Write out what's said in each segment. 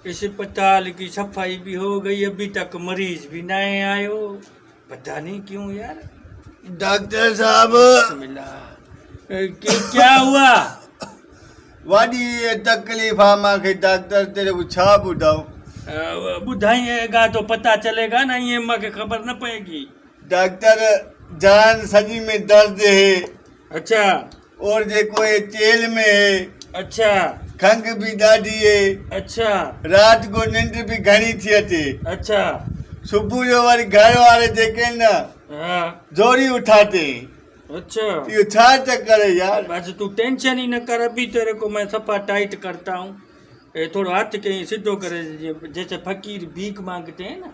अस्पताल की सफाई भी हो गई, अभी तक मरीज भी नहीं आयो, पता नहीं क्यों यार। डॉक्टर साहब बिस्मिल्लाह। क्या हुआ? वाडी तकलीफ़ आहे मूंखे डॉक्टर तेरे को छा ॿुधाऊं। ॿुधाइएगा तो पता चलेगा ना, ये मूंखे ख़बर न पएगी। डॉक्टर जान सजी में दर्द है अच्छा और जेको है तेल में है, अच्छा खंघ भी ॾाढी है, अच्छा रात को निंड भी घणी थी अचे, अच्छा सुबुह जो वरी घर वारे जेके आहिनि न हाँ जोरी उठाते। अच्छा। इहो छा चक्कर है यार। बस तू टेंशन ही न कर, अभी तेरे को मैं सफा टाइट करता हूँ। थोड़ा हाथ कहीं सीधो करे, जैसे फकीर भीख मांगते हैं ना,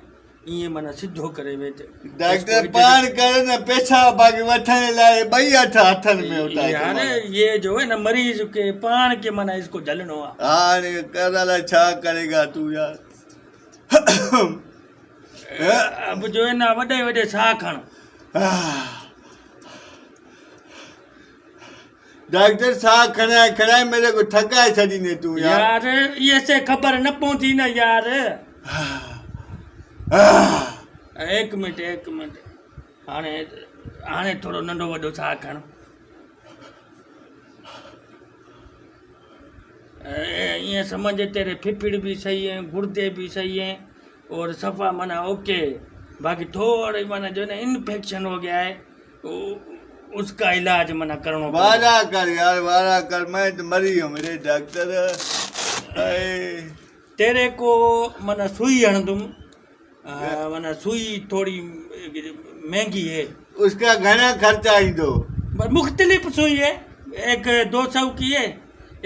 ये मना सीधो करे वेठे। डॉक्टर पाण करे न पैसा बाकी वठण लाइ ॿई हथ हथनि में उठाए यार ये जो है ना मरीज के पान के मना इसको झलनो आ। हाणे करण लाइ छा करेगा तू यार। अब जो है ना वडे वडे साह खण। डॉक्टर साहब खड़ाए खड़ाए मेरे को थकाए छॾीने तू यार। यार ये से खबर न पहुंची ना यार। एक मिनट हाणे हाणे थोड़ो नंढो वॾो साह खण। ये समझ तेरे फिफड़ भी सही है, गुर्दे भी सही है और सफा मना ओके। बाकी थोड़ी मना जो ना इन्फेक्शन हो गया है, उसका इलाज मना करना पड़ेगा। वारा कर यार वारा कर, मैं तो मरी हूँ मेरे डॉक्टर। तेरे को मना सुई हण तुम, मना सुई थोड़ी महंगी है। उसका घना खर्चा ही दो। मुख्तलिफ सुई है, एक 200 की है,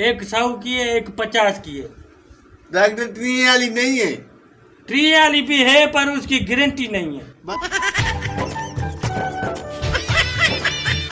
एक 100 की है, एक 50 की है। डॉक्टर 3 वाली नहीं है? 3 वाली भी है पर उसकी गारंटी नहीं है।